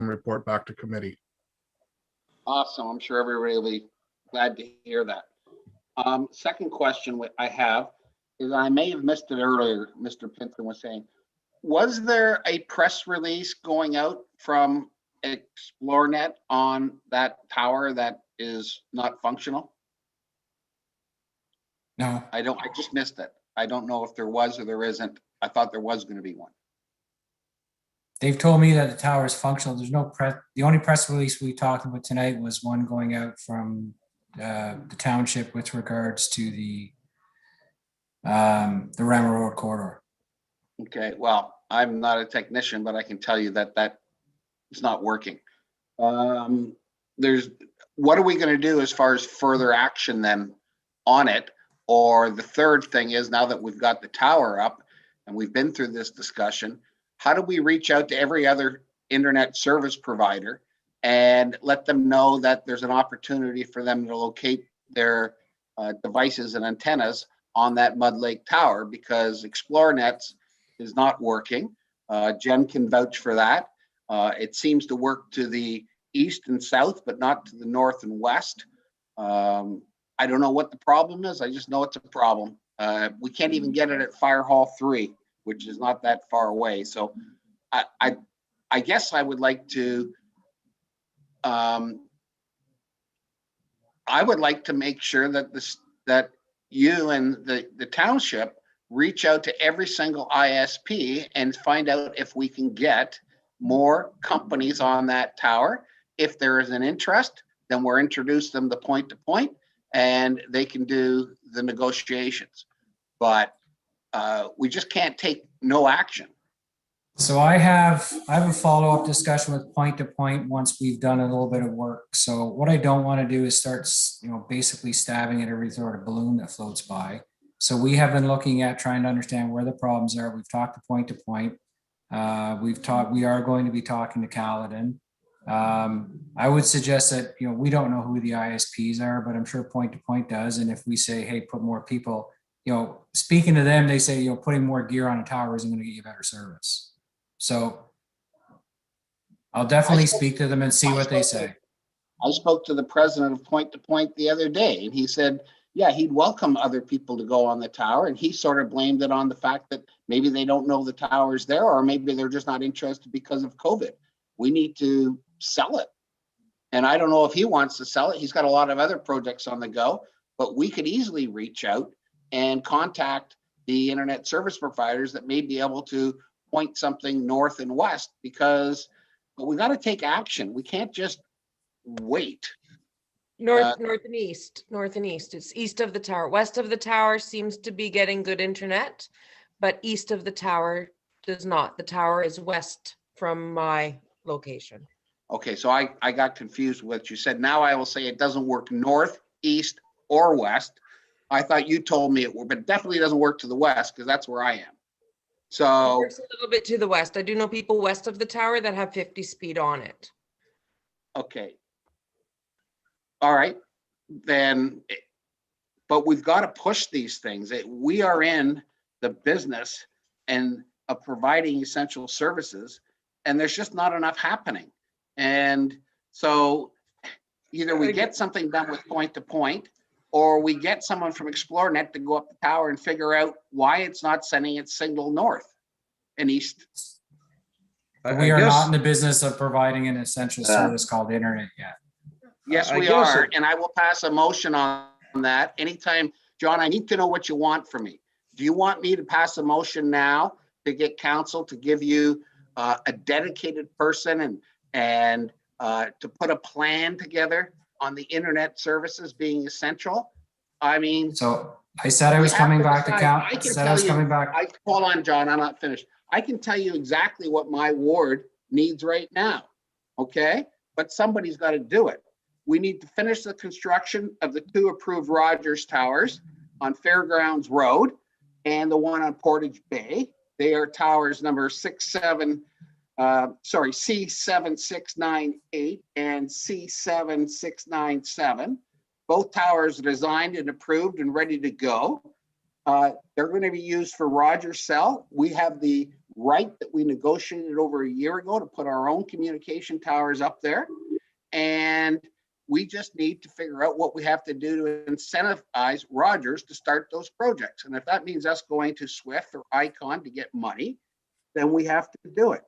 report back to committee. Awesome. I'm sure everybody will be glad to hear that. Second question I have is, I may have missed it earlier, Mr. Pinson was saying, was there a press release going out from ExploreNet on that tower that is not functional? No. I just missed it. I don't know if there was or there isn't. I thought there was going to be one. They've told me that the tower is functional. There's no press. The only press release we talked about tonight was one going out from the township with regards to the Ramara Road corridor. Okay, well, I'm not a technician, but I can tell you that it's not working. What are we going to do as far as further action then on it? Or the third thing is, now that we've got the tower up and we've been through this discussion, how do we reach out to every other internet service provider and let them know that there's an opportunity for them to locate their devices and antennas on that Mud Lake Tower, because ExploreNet is not working. Jen can vouch for that. It seems to work to the east and south, but not to the north and west. I don't know what the problem is. I just know it's a problem. We can't even get it at Fire Hall 3, which is not that far away. So I guess I would like to make sure that you and the township reach out to every single ISP and find out if we can get more companies on that tower. If there is an interest, then we'll introduce them to point and they can do the negotiations. But we just can't take no action. So I have a follow-up discussion with point to point once we've done a little bit of work. So what I don't want to do is start, basically stabbing at every sort of balloon that floats by. So we have been looking at trying to understand where the problems are. We've talked to point to point. We are going to be talking to Caledon. I would suggest that, we don't know who the ISPs are, but I'm sure point to point does. And if we say, hey, put more people, speaking to them, they say, putting more gear on a tower isn't going to get you better service. So I'll definitely speak to them and see what they say. I spoke to the president of Point to Point the other day, and he said, yeah, he'd welcome other people to go on the tower. And he sort of blamed it on the fact that maybe they don't know the tower's there, or maybe they're just not interested because of COVID. We need to sell it. And I don't know if he wants to sell it. He's got a lot of other projects on the go, but we could easily reach out and contact the internet service providers that may be able to point something north and west, because we got to take action. We can't just wait. North and east. It's east of the tower. West of the tower seems to be getting good internet, but east of the tower does not. The tower is west from my location. Okay, so I got confused with what you said. Now I will say it doesn't work north, east, or west. I thought you told me it would, but it definitely doesn't work to the west, because that's where I am. So it works a little bit to the west. I do know people west of the tower that have 50 speed on it. Okay. All right, then, but we've got to push these things. We are in the business and of providing essential services, and there's just not enough happening. And so either we get something done with point to point, or we get someone from ExploreNet to go up the tower and figure out why it's not sending its signal north and east. We are not in the business of providing an essential service called internet yet. Yes, we are. And I will pass a motion on that anytime. John, I need to know what you want from me. Do you want me to pass a motion now to get council to give you a dedicated person and to put a plan together on the internet services being essential? I mean, so I said I was coming back to count. I hold on, John, I'm not finished. I can tell you exactly what my ward needs right now. Okay, but somebody's got to do it. We need to finish the construction of the 2 approved Rogers towers on Fairgrounds Road and the one on Portage Bay. They are towers number C7698 and C7697. Both towers are designed and approved and ready to go. They're going to be used for Rogers cell. We have the right that we negotiated over a year ago to put our own communication towers up there. And we just need to figure out what we have to do to incentivize Rogers to start those projects. And if that means us going to Swift or Icon to get money, then we have to do it.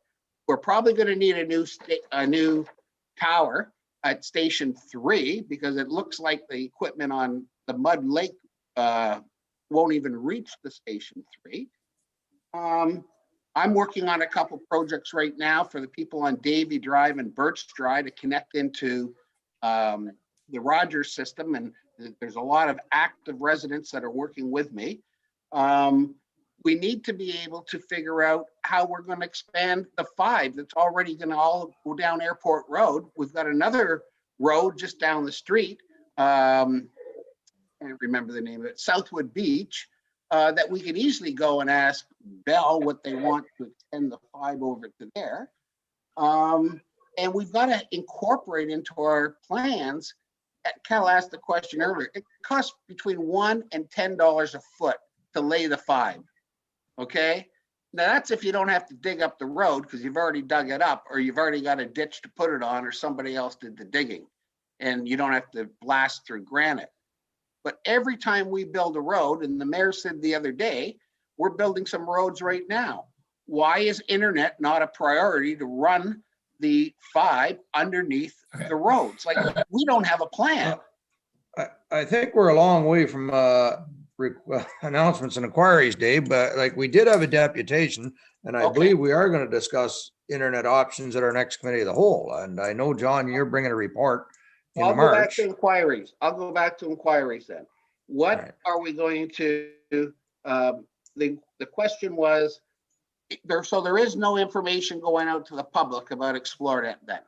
We're probably going to need a new tower at Station 3 because it looks like the equipment on the Mud Lake won't even reach the Station 3. I'm working on a couple projects right now for the people on Davy Drive and Birch Drive to connect into the Rogers system, and there's a lot of active residents that are working with me. We need to be able to figure out how we're going to expand the 5 that's already going to all go down Airport Road. We've got another road just down the street. I can't remember the name of it, Southwood Beach, that we could easily go and ask Bell what they want to extend the 5 over to there. And we've got to incorporate into our plans. Cal asked the question earlier. It costs between $1 and $10 a foot to lay the 5. Okay. Now that's if you don't have to dig up the road because you've already dug it up, or you've already got a ditch to put it on, or somebody else did the digging, and you don't have to blast through granite. But every time we build a road, and the mayor said the other day, we're building some roads right now. Why is internet not a priority to run the 5 underneath the roads? Like, we don't have a plan. I think we're a long way from announcements and inquiries, Dave, but like we did have a deputation, and I believe we are going to discuss internet options at our next committee of the whole. And I know, John, you're bringing a report in I'll go back March. to inquiries. I'll go back to inquiries then. What are we going to, the question was, there is no information going out to the public about ExploreNet then?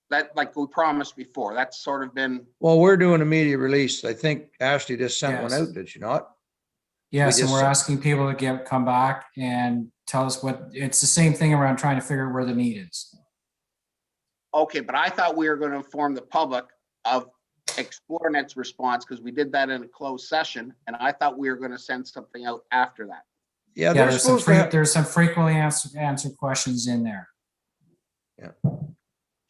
That, like we promised before, that's sort of been. Well, we're doing a media release. I think Ashley just sent one Yes. out, did she not? Yes, and just we're said- asking people to come back and tell us what, it's the same thing around trying to figure out where the need is. Okay, but I thought we were going to inform the public of ExploreNet's response because we did that in a closed session, and I thought we were going to send something out after that. Yeah, Yeah, they're there's some supposed to have, there's some frequently answered questions in there.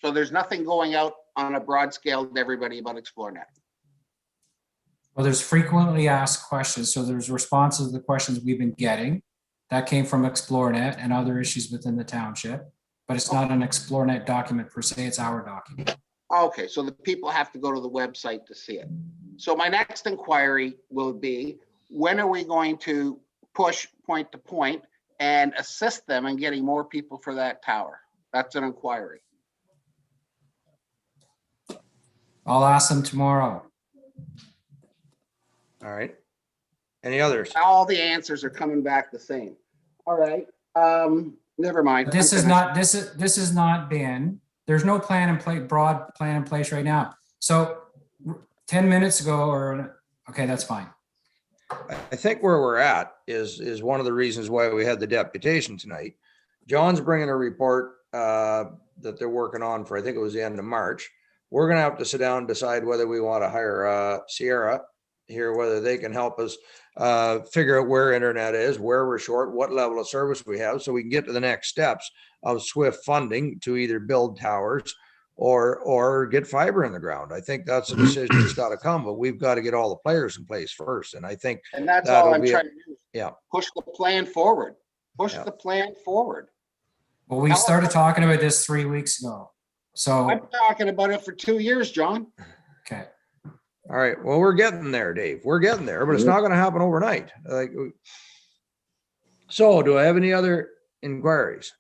So there's nothing going out on a broad scale to everybody about ExploreNet. Well, there's frequently asked questions. So there's responses to the questions we've been getting. That came from ExploreNet and other issues within the township, but it's not an ExploreNet document per se, it's our document. Okay, so the people have to go to the website to see it. So my next inquiry will be, when are we going to push point to point and assist them in getting more people for that tower? That's an inquiry. I'll ask them tomorrow. all right. Any others? All the answers are coming back the same. All right, never mind. This is not been, there's no plan in place, broad plan in place right now. So 10 minutes ago okay, that's fine. I think where we're at is one of the reasons why we had the deputation tonight. John's bringing a report that they're working on for, I think it was the end of March. We're going to have to sit down and decide whether we want to hire Sierra here, whether they can help us figure out where internet is, where we're short, what level of service we have, so we can get to the next steps of SWIFT funding to either build towers or get fiber in the ground. I think that's a decision that's got to come, but we've got to get all the players in place first. And I think And that's all I'm that'll be trying to do. yeah. Push the plan forward. Push Yeah. the plan forward. Well, we started talking about this 3 weeks ago. So, I'm talking about it for 2 years, John. okay. All right. Well, we're getting there, Dave. We're getting there, but it's not going to happen overnight. So do I have any other inquiries?